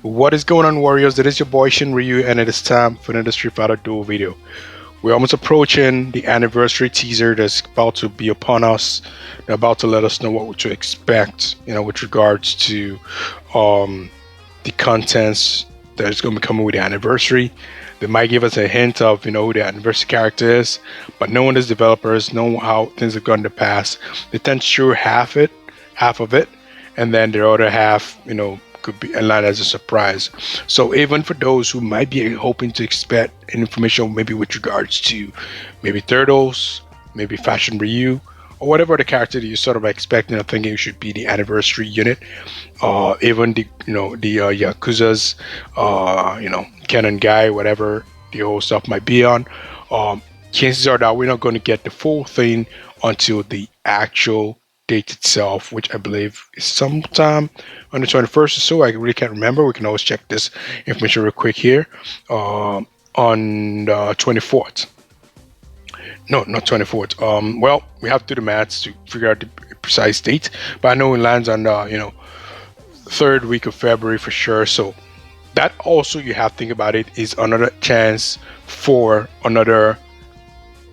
What is going on, Warriors? It is your boy Shin Ryu, and it is time for another Street Fighter Duel video. We're almost approaching the anniversary teaser that's about to be upon us. They're about to let us know what to expect, with regards to the contents that is going to be coming with the anniversary. They might give us a hint of, who the anniversary character is, but knowing as developers, knowing how things have gone in the past, they tend to show half of it, and then the other half, could be aligned as a surprise. So even for those who might be hoping to expect information, maybe with regards to maybe Turtles, maybe Fashion Ryu, or whatever the character that you're sort of expecting or thinking it should be the anniversary unit, even the Yakuza's, Canon guy, whatever the whole stuff might be on. Chances are that we're not going to get the full thing until the actual date itself, which I believe is sometime on the 21st or so. I really can't remember. We can always check this information real quick here. On the 24th. No, not 24th. Well, we have to do the maths to figure out the precise date, but I know it lands on the third week of February for sure. So that also, you have to think about it, is another chance for another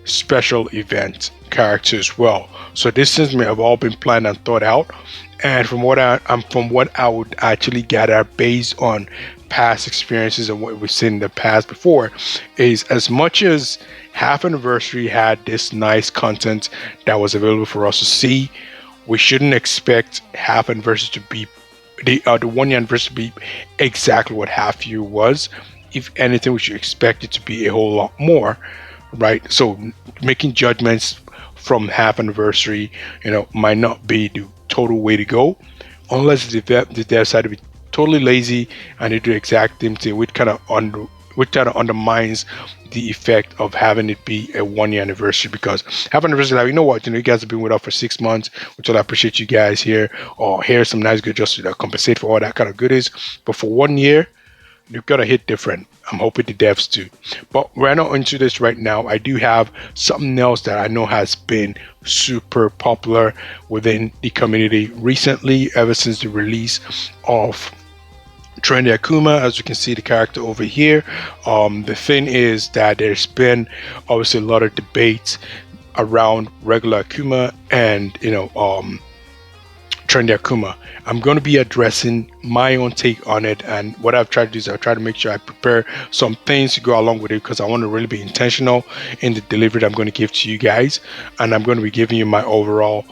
special event character as well. So this things may have all been planned and thought out, and from what I would actually gather based on past experiences and what we've seen in the past before, is as much as half anniversary had this nice content that was available for us to see, we shouldn't expect half anniversary to be the 1 year anniversary to be exactly what half year was. If anything, we should expect it to be a whole lot more, right? So making judgments from half anniversary, might not be the total way to go, unless the dev side to be totally lazy and they do the exact same thing, which kind of undermines the effect of having it be a 1 year anniversary. Because half anniversary, like, you know what, you guys have been with us for 6 months, which I appreciate you guys here, or here's some nice good just to compensate for all that kind of goodies. But for 1 year, you've got to hit different. I'm hoping the devs do. But we're not into this right now. I do have something else that I know has been super popular within the community recently, ever since the release of Trainig Akuma. As you can see, the character over here. The thing is that there's been obviously a lot of debate around regular Akuma and Trainig Akuma. I'm going to be addressing my own take on it, and what I've tried to do is I've tried to make sure I prepare some things to go along with it, because I want to really be intentional in the delivery that I'm going to give to you guys, and I'm going to be giving you my overall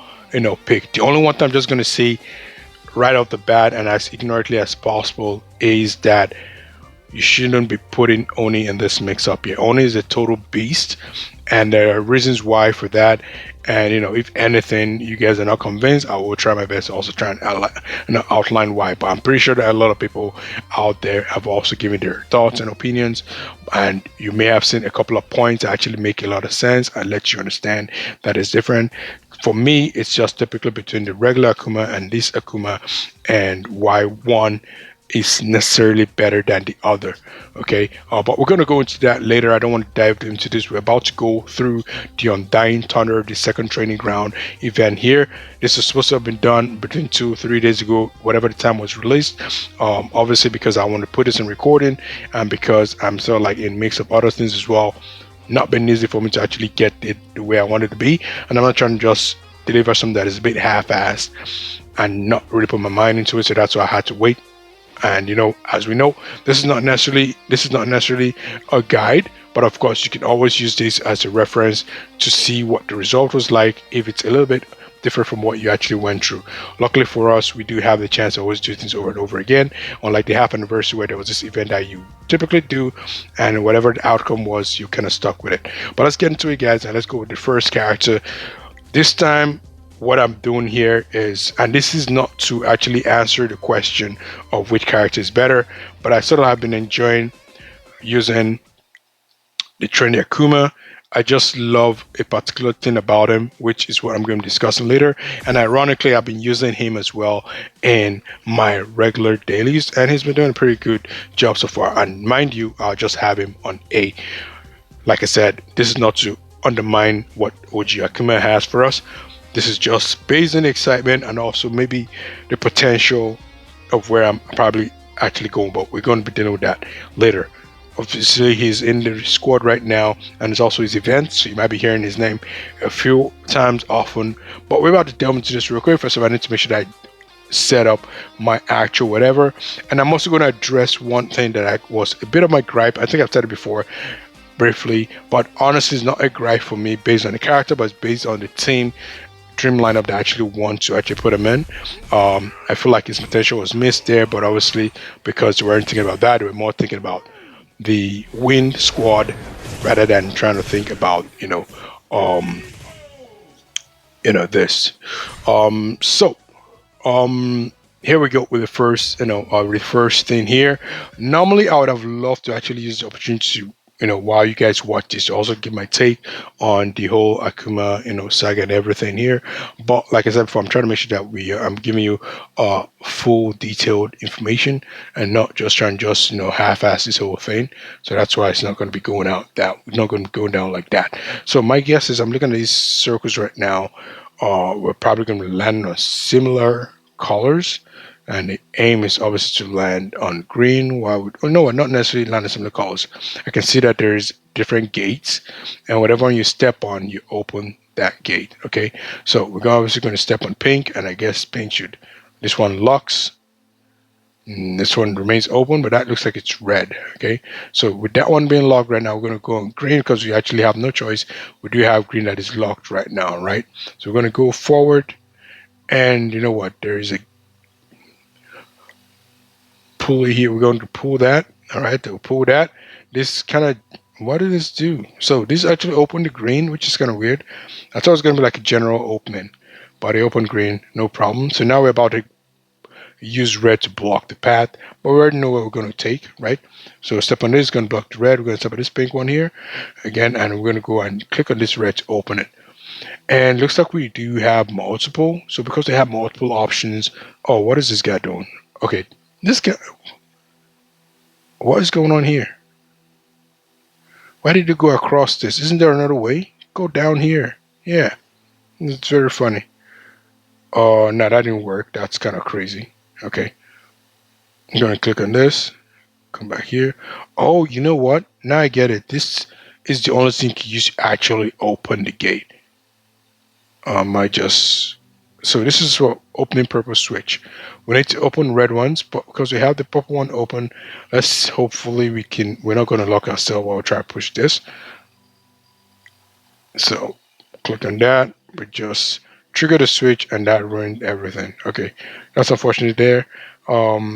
pick. The only one thing I'm just going to say right off the bat, and as ignorantly as possible, is that you shouldn't be putting Oni in this mix up here. Oni is a total beast, and there are reasons why for that. And if anything, you guys are not convinced, I will try my best to also try and outline why. But I'm pretty sure that a lot of people out there have also given their thoughts and opinions, and you may have seen a couple of points that actually make a lot of sense and let you understand that it's different. For me, it's just typically between the regular Akuma and this Akuma, and why one is necessarily better than the other. Okay, but we're going to go into that later. I don't want to dive into this. We're about to go through the Undying Thunder, the second training ground event here. This is supposed to have been done between 2-3 days ago, whatever the time was released. Obviously, because I want to put this in recording, and because I'm sort of like in mix of other things as well, not been easy for me to actually get it the way I want it to be, and I'm not trying to just deliver something that is a bit half-assed and not really put my mind into it. So that's why I had to wait. And as we know, this is not necessarily a guide, but of course you can always use this as a reference to see what the result was like, if it's a little bit different from what you actually went through. Luckily for us, we do have the chance to always do things over and over again, unlike the half anniversary where there was this event that you typically do, and whatever the outcome was, you kind of stuck with it. But let's get into it, guys, and let's go with the first character. This time, what I'm doing here is, and this is not to actually answer the question of which character is better, but I sort of have been enjoying using the Trainig Akuma. I just love a particular thing about him, which is what I'm going to be discussing later. And ironically, I've been using him as well in my regular dailies, and he's been doing a pretty good job so far. And mind you, I'll just have him on A. Like I said, this is not to undermine what OG Akuma has for us. This is just based on the excitement and also maybe the potential of where I'm probably actually going, but we're going to be dealing with that later. Obviously, he's in the squad right now, and it's also his event, so you might be hearing his name a few times often. But we're about to delve into this real quick. First of all, I need to make sure that I set up my actual whatever, and I'm also going to address one thing that was a bit of my gripe. I think I've said it before briefly, but honestly, it's not a gripe for me based on the character, but it's based on the team dream lineup that I actually want to actually put him in. I feel like his potential was missed there, but obviously because they weren't thinking about that, they were more thinking about the win squad rather than trying to think about um, this. So here we go with the first the first thing here. Normally I would have loved to actually use the opportunity to while you guys watch this to also give my take on the whole Akuma saga and everything here, but like I said before, I'm trying to make sure that I'm giving you full detailed information and not just trying to just half-ass this whole thing. So that's why it's not going to be going out that not going to be going down like that. So my guess is I'm looking at these circles right now. We're probably going to land on similar colors, and the aim is obviously to land on green. While no, not necessarily land on similar colors. I can see that there's different gates, and whatever one you step on, you open that gate. Okay, so we're obviously going to step on pink, and I guess pink should. This one locks. This one remains open, but that looks like it's red. Okay, so with that one being locked right now, we're going to go on green because we actually have no choice. We do have green that is locked right now, right? So we're going to go forward, and you know what? There is a pulley here. We're going to pull that. All right, we'll pull that. This kind of, what did this do? So this actually opened the green, which is kind of weird. I thought it was going to be like a general opening, but it opened green, no problem. So now we're about to use red to block the path, but we already know what we're going to take, right? So step on this is going to block the red. We're going to step on this pink one here again, and we're going to go and click on this red to open it. And looks like we do have multiple. So because they have multiple options, oh, what is this guy doing? Okay, this guy, what is going on here? Why did you go across this? Isn't there another way? Go down here. Yeah, it's very funny. Oh, no, that didn't work. That's kind of crazy. Okay, I'm going to click on this. Come back here. Oh, you know what? Now I get it. This is the only thing you use to actually open the gate. I just so this is for opening purple switch. We need to open red ones, but because we have the purple one open, let's hopefully we're not going to lock ourselves while we try to push this. So click on that. We just trigger the switch, and that ruined everything. Okay, that's unfortunate there. All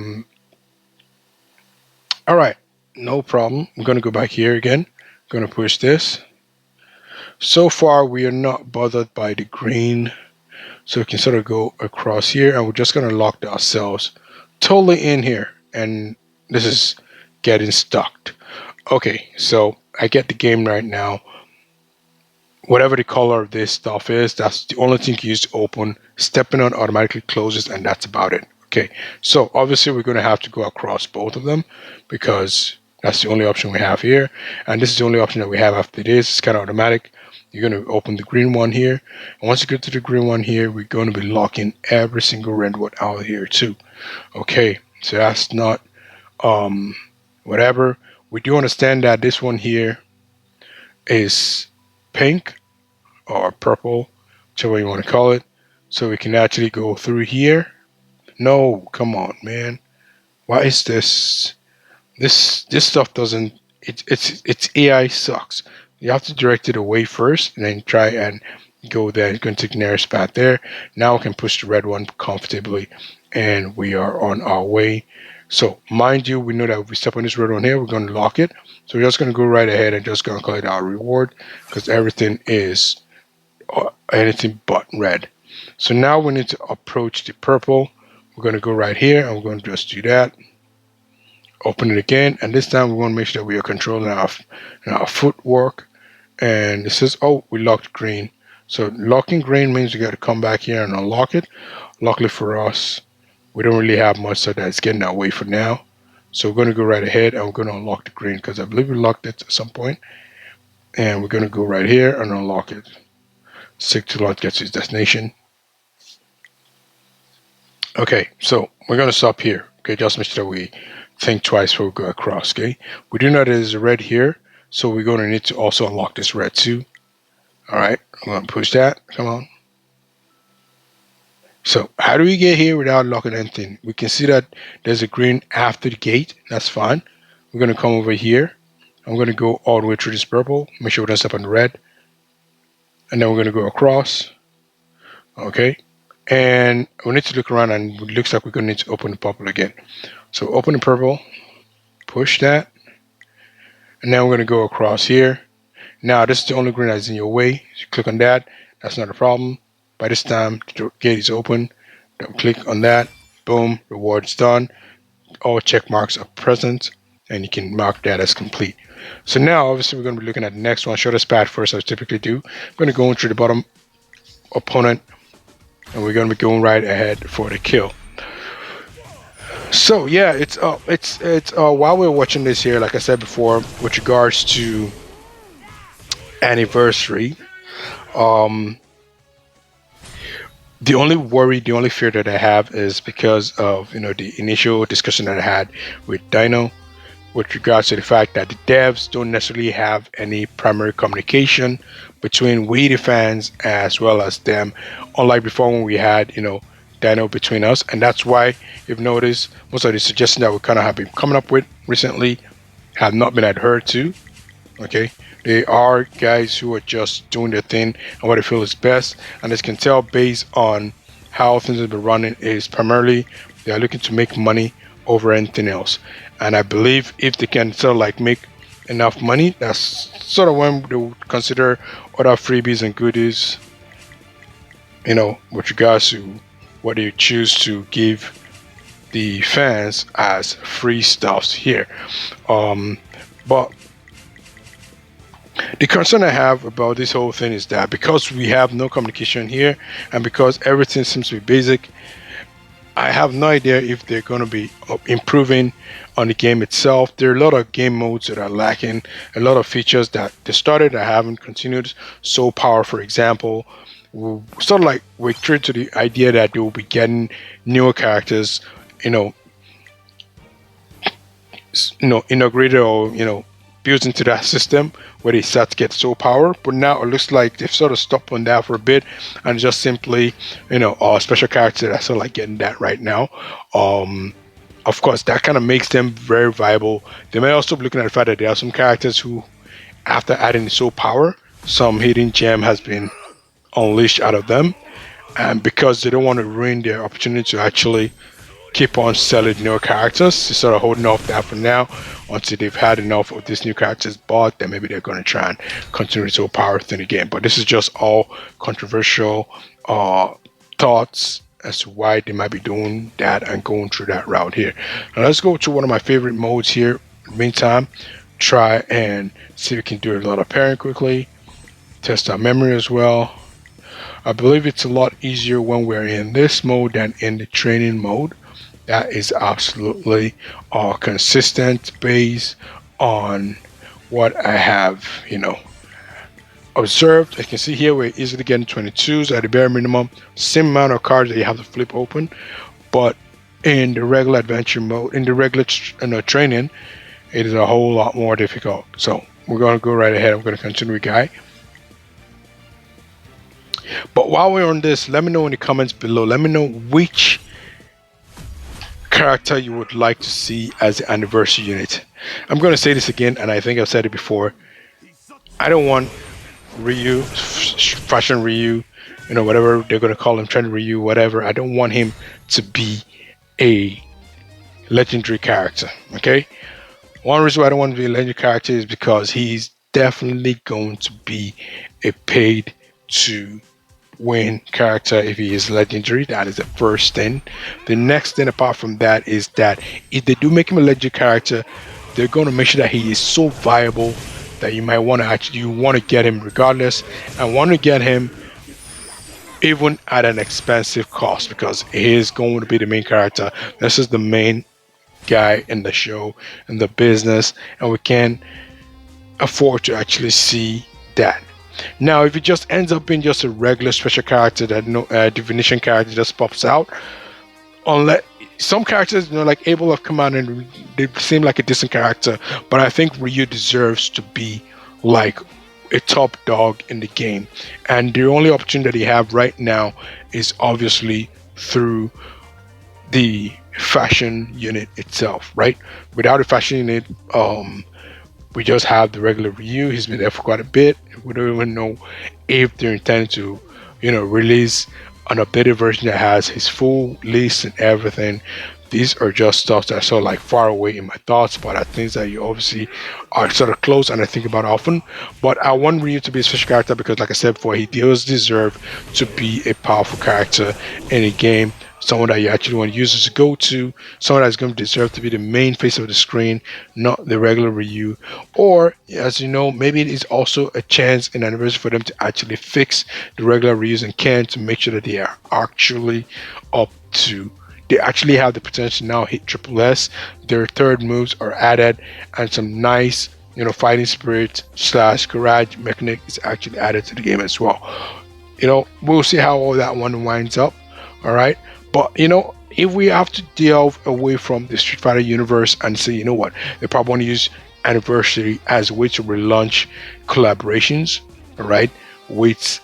right, no problem. I'm gonna go back here again. Gonna push this. So far, we are not bothered by the green, so we can sort of go across here, and we're just gonna lock ourselves totally in here, and this is getting stuck. Okay, so I get the game right now. Whatever the color of this stuff is, that's the only thing you use to open. Stepping on automatically closes, and that's about it. Okay, so obviously we're going to have to go across both of them because that's the only option we have here, and this is the only option that we have after this. It's kind of automatic. You're going to open the green one here, and once you get to the green one here, we're going to be locking every single redwood out here too. Okay, so that's not whatever. We do understand that this one here is pink or purple, whichever you want to call it. So we can actually go through here. No, come on, man. Why is this? This stuff doesn't. It's AI sucks. You have to direct it away first, and then try and go there. It's going to take the nearest path there. Now we can push the red one comfortably, and we are on our way. So mind you, we know that if we step on this red one here, we're going to lock it. So we're just going to go right ahead and just going to collect our reward because everything is anything but red. So now we need to approach the purple. We're going to go right here, and we're going to just do that. Open it again, and this time we want to make sure that we are controlling our footwork. And it says, oh, we locked green. So locking green means we got to come back here and unlock it. Luckily for us, we don't really have much, so that's getting our way for now. So we're going to go right ahead, and we're going to unlock the green because I believe we locked it at some point. And we're going to go right here and unlock it. Stick to launch gets to its destination. Okay, so we're going to stop here. Okay, just make sure that we think twice before we go across. Okay, we do know there's a red here, so we're going to need to also unlock this red too. All right, I'm going to push that. Come on. So how do we get here without locking anything? We can see that there's a green after the gate. That's fine. We're going to come over here. I'm going to go all the way through this purple. Make sure we don't step on the red. And then we're going to go across. Okay. And we need to look around, and it looks like we're going to need to open the purple again. So open the purple. Push that. And now we're going to go across here. Now this is the only green that's in your way. You click on that. That's not a problem. By this time, the gate is open. Don't click on that. Boom. Reward's done. All check marks are present, and you can mark that as complete. So now, obviously, we're going to be looking at the next one. Shortest path first, as I typically do. I'm going to go into the bottom opponent, and we're going to be going right ahead for the kill. So yeah, it's while we're watching this here, like I said before, with regards to anniversary, the only worry, the only fear that I have is because of the initial discussion that I had with Dino, with regards to the fact that the devs don't necessarily have any primary communication between we the fans as well as them, unlike before when we had Dino between us. And that's why you've noticed most of the suggestions that we kind of have been coming up with recently have not been adhered to. Okay, they are guys who are just doing their thing and what they feel is best, and as you can tell based on how things have been running, is primarily they are looking to make money over anything else. And I believe if they can sort of like make enough money, that's sort of when they would consider other freebies and goodies, with regards to what they choose to give the fans as free stuffs here. But the concern I have about this whole thing is that because we have no communication here, and because everything seems to be basic, I have no idea if they're going to be improving on the game itself. There are a lot of game modes that are lacking, a lot of features that they started that haven't continued. Soul Power, for example, sort of like we're true to the idea that they will be getting newer characters, integrated or built into that system where they start to get soul power. But now it looks like they've sort of stopped on that for a bit and just simply a special character that's sort of like getting that right now. Of course, that kind of makes them very viable. They may also be looking at the fact that there are some characters who, after adding the soul power, some hidden gem has been unleashed out of them, and because they don't want to ruin their opportunity to actually keep on selling new characters, they're sort of holding off that for now until they've had enough of these new characters bought. Then maybe they're going to try and continue to power thing again. But this is just all controversial thoughts as to why they might be doing that and going through that route here. Now let's go to one of my favorite modes here. In the meantime, try and see if we can do a lot of pairing quickly, test our memory as well. I believe it's a lot easier when we're in this mode than in the training mode. That is absolutely consistent based on what I have, observed. I can see here we're easily getting 22s at the bare minimum, same amount of cards that you have to flip open. But in the regular adventure mode, in the regular training, it is a whole lot more difficult. So we're going to go right ahead. I'm going to continue with Guy. But while we're on this, let me know in the comments below. Let me know which character you would like to see as the anniversary unit. I'm going to say this again, and I think I've said it before. I don't want Ryu, Fashion Ryu, whatever they're going to call him, Trainig Ryu, whatever. I don't want him to be a legendary character, okay? One reason why I don't want him to be a legendary character is because he's definitely going to be a paid to win character if he is legendary. That is the first thing. The next thing apart from that is that if they do make him a legendary character, they're going to make sure that he is so viable that you might want to get him regardless, and want to get him even at an expensive cost, because he is going to be the main character. This is the main guy in the show, in the business, and we can afford to actually see that. Now, if it just ends up being just a regular special character that divination character just pops out, unless some characters, like Abel have come out and they seem like a decent character, but I think Ryu deserves to be like a top dog in the game. And the only opportunity that he have right now is obviously through the fashion unit itself, right? Without a fashion unit, we just have the regular Ryu. He's been there for quite a bit. We don't even know if they're intending to, release an updated version that has his full list and everything. These are just stuff that are sort of like far away in my thoughts, but are things that you obviously are sort of close and I think about often. But I want Ryu to be a special character because, like I said before, he does deserve to be a powerful character in a game, someone that you actually want users to go to, someone that's going to deserve to be the main face of the screen, not the regular Ryu. Or, as you know, maybe it is also a chance in anniversary for them to actually fix the regular Ryus and Ken to make sure that they are actually up to. They actually have the potential to now hit triple S. Their third moves are added, and some nice, fighting spirit slash garage mechanic is actually added to the game as well. We'll see how all that one winds up. All right. But, if we have to delve away from the Street Fighter universe and say, you know what, they probably want to use Anniversary as a way to relaunch collaborations, all right, with,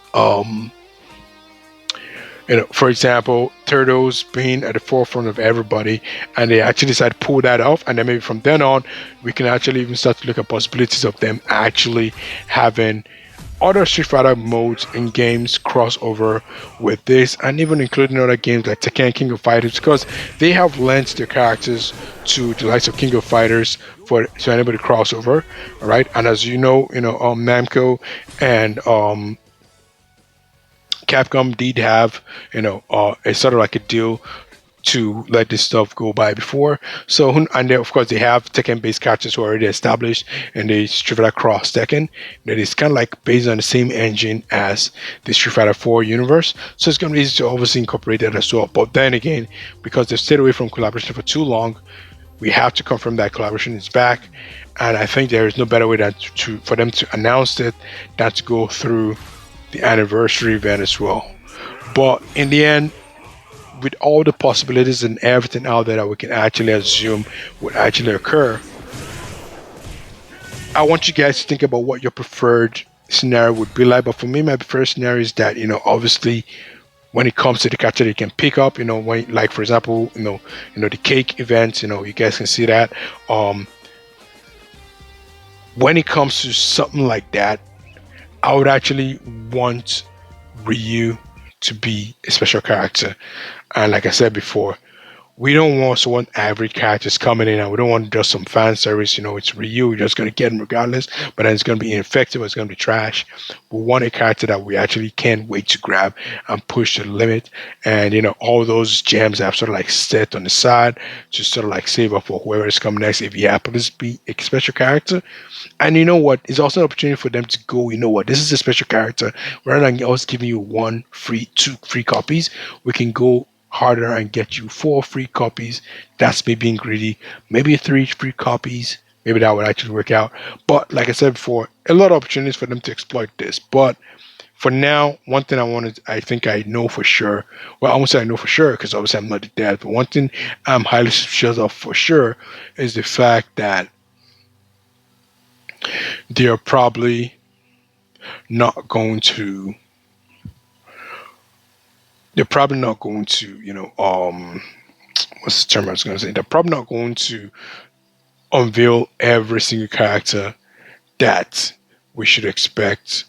for example, Turtles being at the forefront of everybody, and they actually decide to pull that off, and then maybe from then on, we can actually even start to look at possibilities of them actually having other Street Fighter modes in games crossover with this, and even including other games like Tekken King of Fighters, because they have lent their characters to the likes of King of Fighters for anybody crossover, all right. And as you know, Namco and Capcom did have a sort of like a deal to let this stuff go by before. So, and then of course they have Tekken-based characters who are already established, and they Street Fighter Cross Tekken. That is kind of like based on the same engine as the Street Fighter 4 universe. So it's going to be easy to obviously incorporate that as well. But then again, because they've stayed away from collaboration for too long, we have to confirm that collaboration is back. And I think there is no better way for them to announce it than to go through the anniversary event as well. But in the end, with all the possibilities and everything out there that we can actually assume would actually occur, I want you guys to think about what your preferred scenario would be like. But for me, my preferred scenario is that, obviously, when it comes to the character they can pick up, when, like for example, the cake event, you guys can see that. When it comes to something like that, I would actually want Ryu to be a special character. And like I said before, we don't want average characters coming in, and we don't want just some fan service. It's Ryu, we're just going to get him regardless, but then it's going to be ineffective, it's going to be trash. We want a character that we actually can't wait to grab and push to the limit. And, all those gems I've sort of like set on the side to sort of like save up for whoever is coming next if he happens to be a special character. And you know what? It's also an opportunity for them to go, this is a special character. Rather than us giving you two free copies, we can go harder and get you 4 free copies. That's me being greedy. Maybe 3 free copies. Maybe that would actually work out. But like I said before, a lot of opportunities for them to exploit this. But for now, one thing I think I know for sure. Well, I won't say I know for sure because obviously I'm not the dad. But one thing I'm highly suspicious of for sure is the fact that they are probably not going to. They're probably not going to, what's the term I was going to say? They're probably not going to unveil every single character that we should expect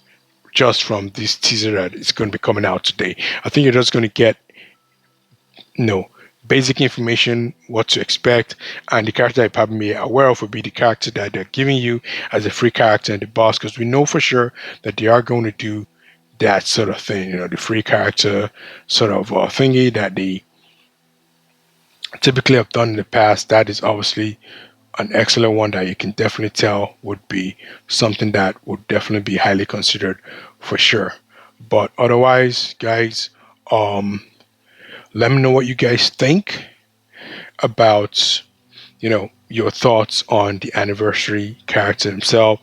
just from this teaser that is going to be coming out today. I think you're just going to get, basic information, what to expect, and the character that you probably be aware of would be the character that they're giving you as a free character in the boss, because we know for sure that they are going to do that sort of thing, the free character sort of thingy that they typically have done in the past. That is obviously an excellent one that you can definitely tell would be something that would definitely be highly considered for sure. But otherwise, guys, let me know what you guys think about, your thoughts on the anniversary character himself,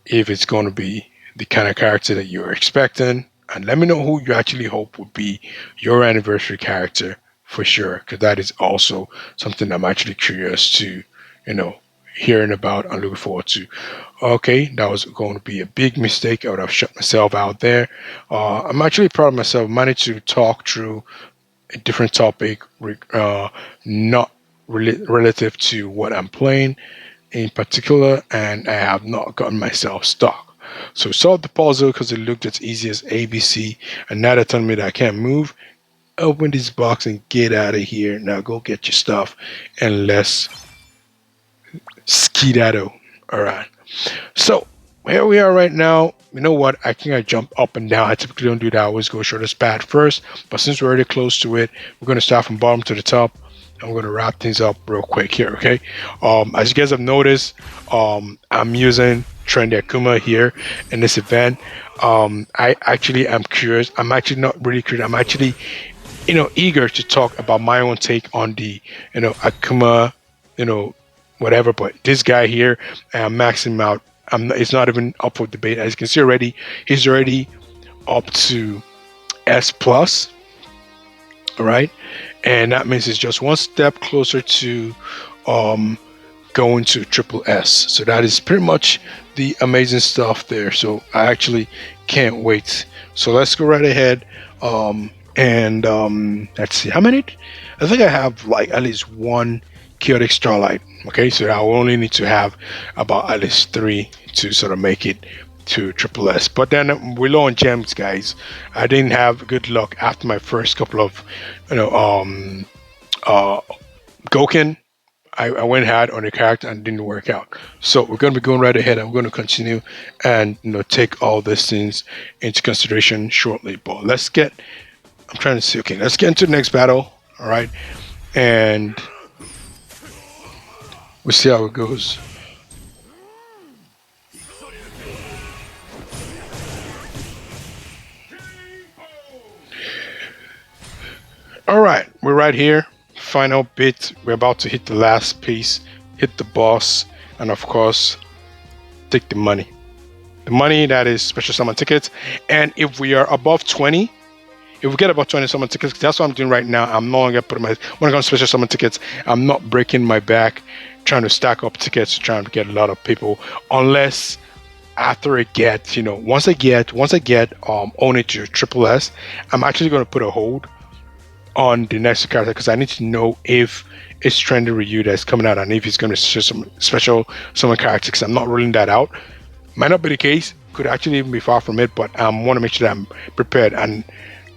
if it's going to be the kind of character that you're expecting, and let me know who you actually hope would be your anniversary character for sure, because that is also something I'm actually curious to, you know, hearing about and looking forward to. Okay, that was going to be a big mistake. I would have shut myself out there. I'm actually proud of myself. Managed to talk through a different topic, not relative to what I'm playing in particular, and I have not gotten myself stuck. So solve the puzzle because it looked as easy as ABC, and now they're telling me that I can't move. Open this box and get out of here. Now go get your stuff and let's skedaddle. All right. So here we are right now. You know what? I think I jump up and down. I typically don't do that. I always go shortest path first. But since we're already close to it, we're going to start from bottom to the top. I'm going to wrap things up real quick here, okay? As you guys have noticed, I'm using Trainig Akuma here in this event. I actually am curious. I'm actually not really curious. I'm actually, eager to talk about my own take on the, Akuma, you know, whatever. But this guy here, I'm maxing him out. It's not even up for debate. As you can see already, he's already up to S plus. All right, and that means it's just one step closer to um, going to triple S. So that is pretty much the amazing stuff there. So I actually can't wait. So let's go right ahead. And let's see how many. I think I have like at least one chaotic starlight. Okay, so I will only need to have about at least three to sort of make it to triple S. But then we're low on gems, guys. I didn't have good luck after my first couple of, you know, uh, Goken. I went hard on the character and didn't work out. So we're going to be going right ahead and we're going to continue and take all these things into consideration shortly. But let's get. I'm trying to see. Okay, let's get into the next battle. All right, and we'll see how it goes. All right, we're right here. Final bit. We're about to hit the last piece, hit the boss, and of course, take the money. The money that is special summon tickets. And if we are above 20, if we get about 20 summon tickets, that's what I'm doing right now. I'm no longer putting when it comes to special summon tickets, I'm not breaking my back trying to stack up tickets, trying to get a lot of people, unless after I get, once I get own it to triple S, I'm actually going to put a hold on the next character because I need to know if it's Trendy Ryu that's coming out and if he's going to show some special summon characters. Because I'm not ruling that out. Might not be the case. Could actually even be far from it. But I want to make sure that I'm prepared. And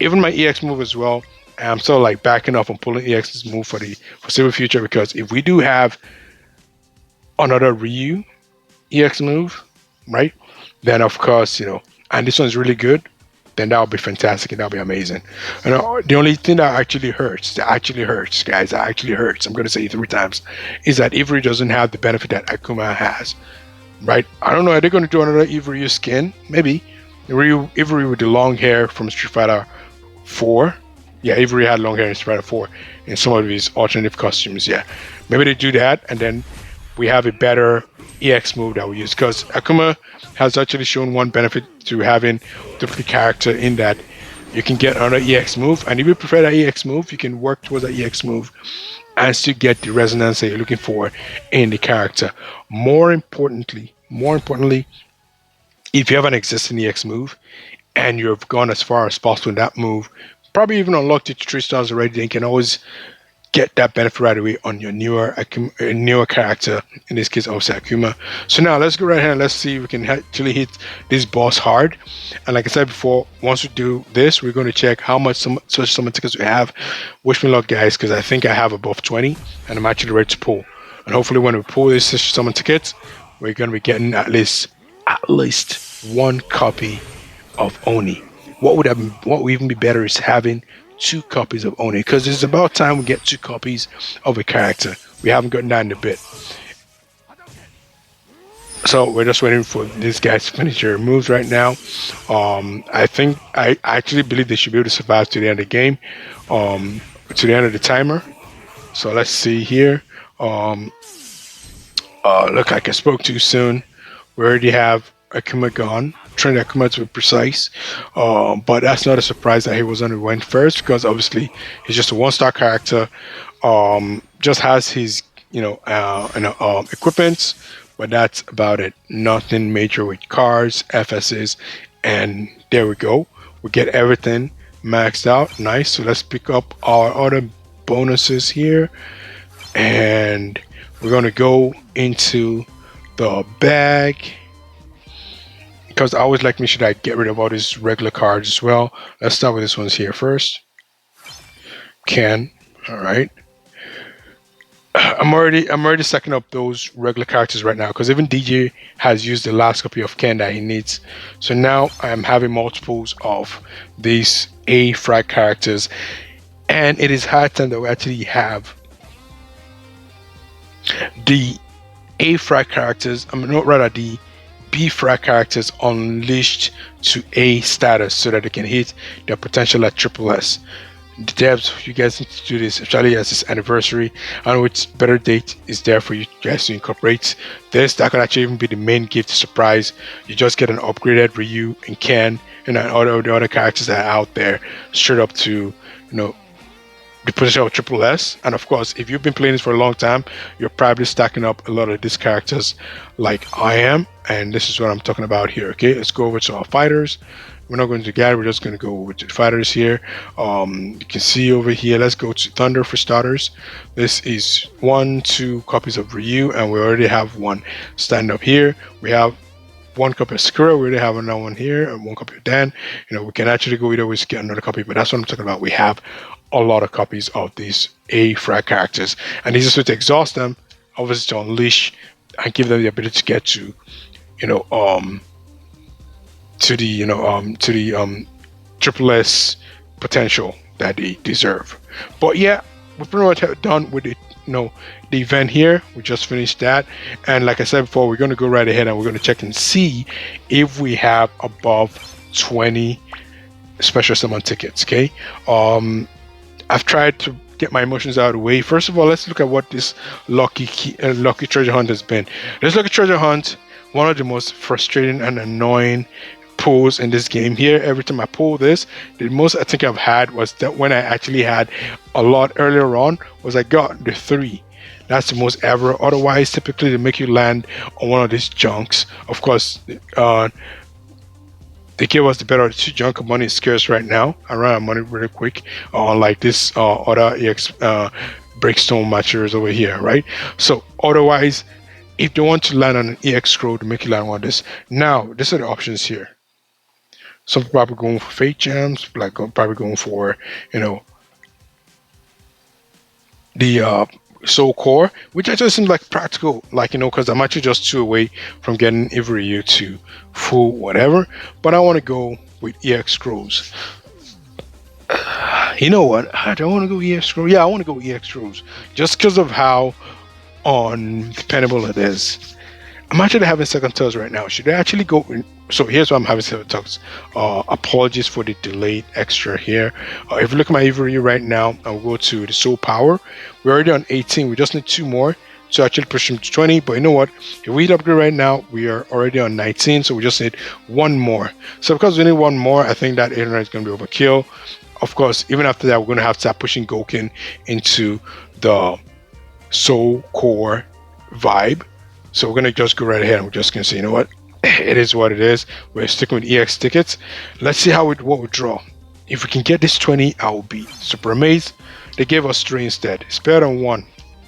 even my EX move as well. I'm still like backing off and pulling EX's move for the foreseeable future because if we do have another Ryu EX move, right? Then of course, and this one's really good, then that would be fantastic and that would be amazing. And the only thing that actually hurts, guys, that actually hurts, I'm going to say it 3 times, is that Ivory doesn't have the benefit that Akuma has, right? I don't know, are they going to do another Ivory skin? Maybe. Ivory with the long hair from Street Fighter 4. Yeah, Ivory had long hair in Street Fighter 4 in some of his alternative costumes, yeah. Maybe they do that and then we have a better EX move that we use because Akuma has actually shown one benefit to having different character in that you can get another EX move, and if you prefer that EX move, you can work towards that EX move and still get the resonance that you're looking for in the character. More importantly, if you have an existing EX move and you've gone as far as possible in that move, probably even unlocked it to 3 stars already, then you can always get that benefit right away on your newer character, in this case also Akuma. So now let's go right here and let's see if we can actually hit this boss hard. And like I said before, once we do this, we're going to check how much social summon tickets we have. Wish me luck, guys, because I think I have above 20 and I'm actually ready to pull. And hopefully when we pull these social summon tickets, we're going to be getting at least one copy of Oni. What would even be better is having 2 copies of Oni, because it's about time we get 2 copies of a character. We haven't gotten that in a bit. So we're just waiting for these guys to finish their moves right now. I actually believe they should be able to survive to the end of the game, to the end of the timer. So let's see here. Look like I spoke too soon. We already have Akuma gone. Trainig come out to be precise. But that's not a surprise that he was on the went first because obviously he's just a one-star character. Just has his equipment, but that's about it. Nothing major with cars, FSs, and there we go. We get everything maxed out. Nice. So let's pick up our other bonuses here, and we're gonna go into the bag because I always like me should I get rid of all these regular cards as well. Let's start with this ones here first. All right. I'm already stacking up those regular characters right now because even DJ has used the last copy of Ken that he needs. So now I'm having multiples of these A frag characters, and it is high time that we actually have the A frag characters. Not rather the B frag characters unleashed to A status so that they can hit their potential at triple S. The devs, you guys need to do this, especially as this anniversary. I know it's better date is there for you guys to incorporate this. That could actually even be the main gift surprise. You just get an upgraded Ryu and Ken and all the other characters that are out there straight up to the position of triple S. And of course, if you've been playing this for a long time, you're probably stacking up a lot of these characters like I am, and this is what I'm talking about here. Okay, let's go over to our fighters. We're not going to guide, we're just going to go with the fighters here. You can see over here, let's go to Thunder for starters. This is 2 copies of Ryu, and we already have one stand up here. We have 1 copy of Sakura, we already have another one here, and 1 copy of Dan. We can actually go either way to get another copy, but that's what I'm talking about. We have a lot of copies of these A frag characters, and this is way to exhaust them, obviously to unleash and give them the ability to get to triple S potential that they deserve. But yeah, we're pretty much done with it. The event here. We just finished that, and like I said before, we're going to go right ahead and we're going to check and see if we have above 20 special summon tickets. Okay. I've tried to get my emotions out of the way. First of all, let's look at what this lucky treasure hunt has been. This lucky treasure hunt, one of the most frustrating and annoying pulls in this game here. Every time I pull this, the most I think I've had was that when I actually had a lot earlier on was I got the 3. That's the most ever. Otherwise, typically they make you land on one of these junks. Of course, they give us the better of the 2 junk. Money is scarce right now. I run out of money really quick. Like this other EX breakstone matchers over here, right? So otherwise, if they want to land on an EX scroll to make you land on this, now these are the options here. Some people probably going for fate gems, like probably going for the soul core, which actually seems like practical, because I'm actually just 2 away from getting every year to full whatever. But I want to go with EX scrolls. You know what? I don't want to go EX scrolls. Yeah, I want to go EX scrolls just because of how undependable it is. I'm actually having second thoughts right now. Should I actually go in? So here's why I'm having second thoughts. Apologies for the delayed extra here. If you look at my Avery right now, I'll go to the soul power. We're already on 18. We just need 2 more to actually push him to 20. But you know what? If we hit upgrade right now, we are already on 19. So we just need 1 more. So because we need 1 more, I think that 800 is going to be overkill. Of course, even after that, we're going to have to start pushing Goken into the soul core vibe. So we're going to just go right ahead and we're just going to say, you know what? It is what it is. We're sticking with EX tickets. Let's see what we draw. If we can get this 20, I will be super amazed. They gave us 3 instead. It's better than 1.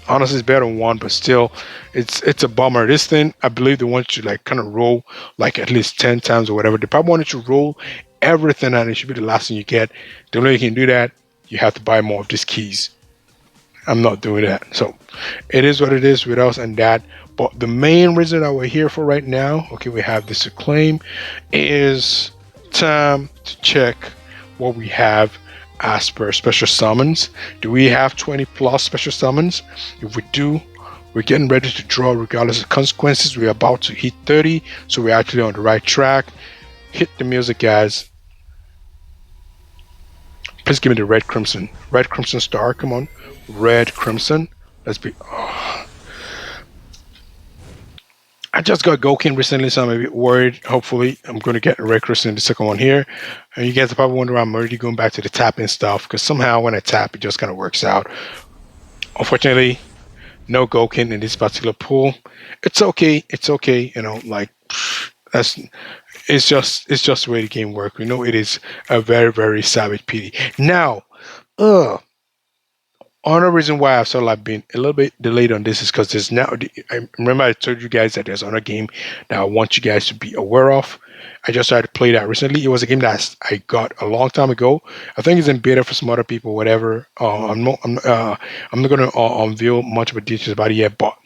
Honestly, it's better than 1, but still, it's a bummer. This thing, I believe they want you to kind of roll at least 10 times or whatever. They probably want you to roll everything and it should be the last thing you get. The only way you can do that, you have to buy more of these keys. I'm not doing that. So it is what it is with us and that. But the main reason that we're here for right now, okay, we have this acclaim, is time to check what we have as per special summons. Do we have 20 plus special summons? If we do, we're getting ready to draw regardless of consequences. We're about to hit 30, so we're actually on the right track. Hit the music, guys. Please give me the red crimson. Red crimson star, come on. Red crimson. Let's be... Oh. I I just got Gokin recently, so I'm a bit worried. Hopefully, I'm going to get Reckless in the second one here. And you guys are probably wondering, I'm already going back to the tapping stuff because somehow when I tap, it just kind of works out. Unfortunately, no Gokin in this particular pool. It's okay. It's okay. Like that's it's just the way the game works. We know it is a very very savage PD. Now, another reason why I've sort of like been a little bit delayed on this is because there's now. I remember I told you guys that there's another game that I want you guys to be aware of. I just started to play that recently. It was a game that I got a long time ago. I think it's in beta for some other people, whatever. I'm not going to unveil much of a details about it yet, but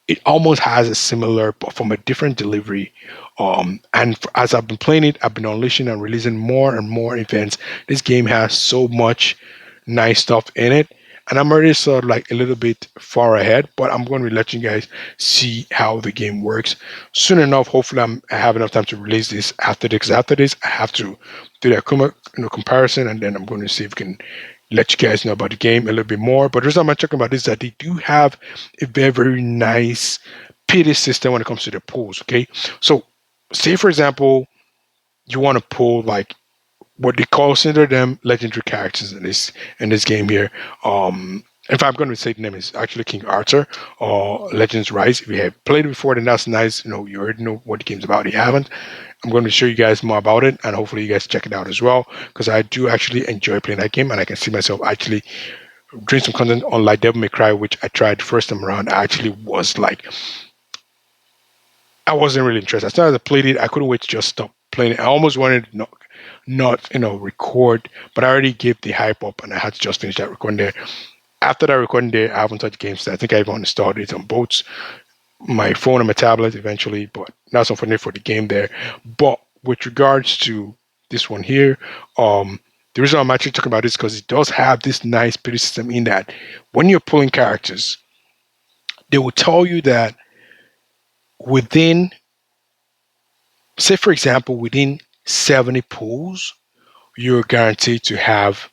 it almost has a similar, but from a different delivery. As I've been playing it, I've been unleashing and releasing more and more events. This game has so much nice stuff in it, and I'm already sort of like a little bit far ahead. But I'm going to let you guys see how the game works soon enough. Hopefully, I have enough time to release this after this. Because after this, I have to do that comparison, and then I'm going to see if we can let you guys know about the game a little bit more. But the reason I'm talking about this is that they do have a very, very nice PD system when it comes to the pools. Okay, so say for example, you want to pull like what they consider them legendary characters in this game here. In fact, I'm going to say the name is actually King Arthur or Legends Rise. If you have played it before, then that's nice. You already know what the game's about. If you haven't, I'm going to show you guys more about it, and hopefully you guys check it out as well, because I do actually enjoy playing that game, and I can see myself actually doing some content on like Devil May Cry, which I tried the first time around. I actually was like, I wasn't really interested. As soon as I played it, I couldn't wait to just stop playing it. I almost wanted to not record, but I already gave the hype up, and I had to just finish that recording there. After that recording there, I haven't touched games. I think I even installed it on both my phone and my tablet eventually, but that's unfortunate for the game there. But with regards to this one here, the reason I'm actually talking about this is because it does have this nice PD system in that when you're pulling characters, they will tell you that within, say for example, within 70 pulls, you're guaranteed to have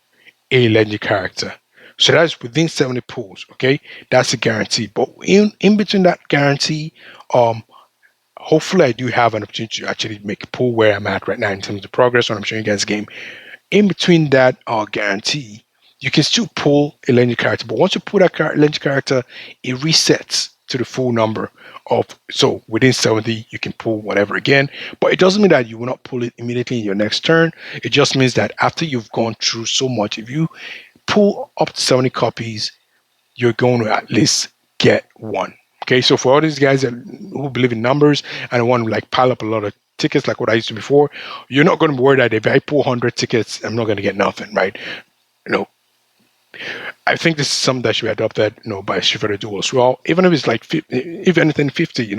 a legendary character. So that's within 70 pulls, okay? That's a guarantee. But in between that guarantee, hopefully I do have an opportunity to actually make a pull where I'm at right now in terms of progress when I'm showing you guys the game. In between that guarantee, you can still pull a legendary character. But once you pull that legendary character, it resets to the full number of, so within 70 you can pull whatever again, but it doesn't mean that you will not pull it immediately in your next turn. It just means that after you've gone through so much, if you pull up to 70 copies, you're going to at least get one. Okay, so for all these guys who believe in numbers and want to like pile up a lot of tickets like what I used to before, you're not going to be worried that if I pull 100 tickets, I'm not going to get nothing, right? I think this is something that should be adopted, by Street Duel as well. Even if it's like, if anything, 50,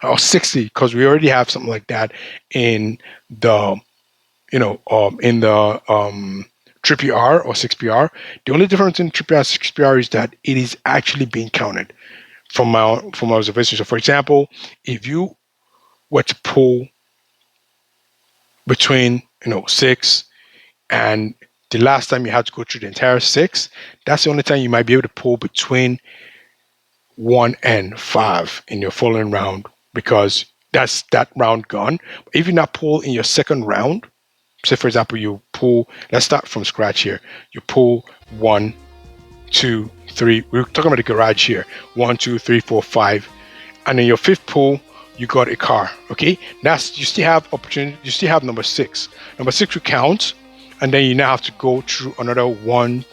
or 60, because we already have something like that in the, in the triple R or 6PR. The only difference in triple R and 6PR is that it is actually being counted from my observation. So, for example, if you were to pull between, 6 and the last time you had to go through the entire 6, that's the only time you might be able to pull between 1 and 5 in your following round, because that's that round gone. If you not pull in your second round, say for example you pull, let's start from scratch here. You pull 1, 2, 3. We're talking about the garage here. 1, 2, 3, 4, 5, and in your fifth pull you got a car. Okay, that's, you still have opportunity. You still have number 6. Number 6 will count. And then you now have to go through another one.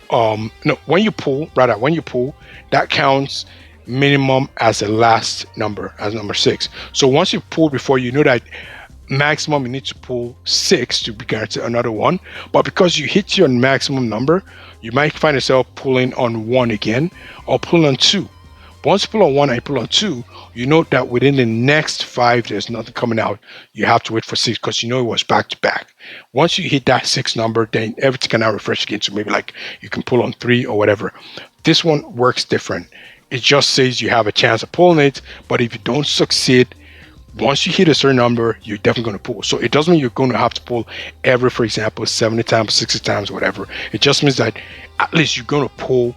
When you pull, that counts minimum as the last number, as number 6. So once you pull before, you know that maximum you need to pull 6 to be guaranteed another one. But because you hit your maximum number, you might find yourself pulling on 1 again or pulling on 2. Once you pull on 1 and you pull on 2, you know that within the next 5, there's nothing coming out. You have to wait for 6 because you know it was back to back. Once you hit that 6 number, then everything can now refresh again. So maybe like you can pull on 3 or whatever. This one works different. It just says you have a chance of pulling it, but if you don't succeed, once you hit a certain number, you're definitely going to pull. So it doesn't mean you're going to have to pull every, for example, 70 times, 60 times, whatever. It just means that at least you're going to pull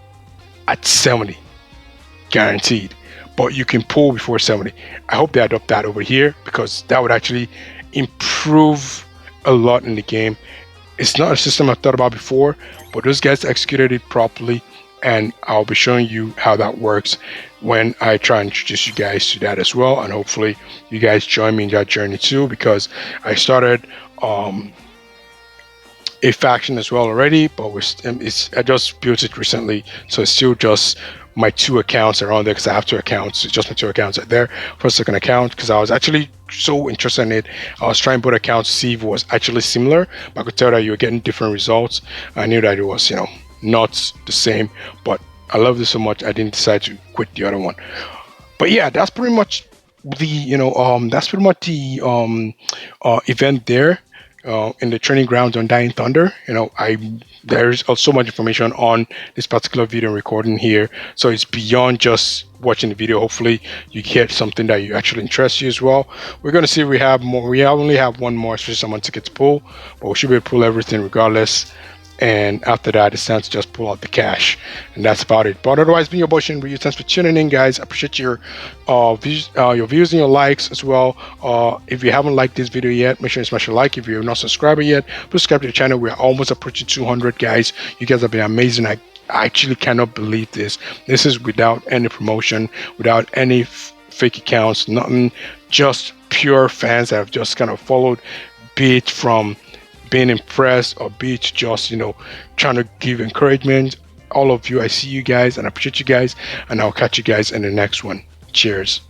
at 70. Guaranteed. but you can pull before 70. I hope they adopt that over here because that would actually improve a lot in the game. It's not a system I've thought about before, but those guys executed it properly, and I'll be showing you how that works when I try and introduce you guys to that as well. And hopefully you guys join me in that journey too, because I started a faction as well already, but I just built it recently, so it's still just my two accounts are on there because I have two accounts. It's just my two accounts are there for a second account because I was actually so interested in it. I was trying both accounts to see if it was actually similar, but I could tell that you were getting different results. I knew that it was, not the same, but I loved it so much I didn't decide to quit the other one. But yeah, that's pretty much the event there in the training grounds on Dying Thunder. There's so much information on this particular video recording here, so it's beyond just watching the video. Hopefully you get something that you actually interests you as well. We're going to see if we have more. We only have one more special summon ticket to pull, but we should be able to pull everything regardless. And after that, it's time to just pull out the cash, and that's about it. But otherwise, being your boy Shin Ryu, thanks for tuning in, guys. I appreciate your views and your likes as well. If you haven't liked this video yet, make sure you smash a like. If you're not subscribed yet, please subscribe to the channel. We're almost approaching 200, guys. You guys have been amazing. I actually cannot believe this. This is without any promotion, without any fake accounts, nothing. Just pure fans that have just kind of followed, be it from being impressed or be it just trying to give encouragement. All of you, I see you guys and I appreciate you guys, and I'll catch you guys in the next one. Cheers.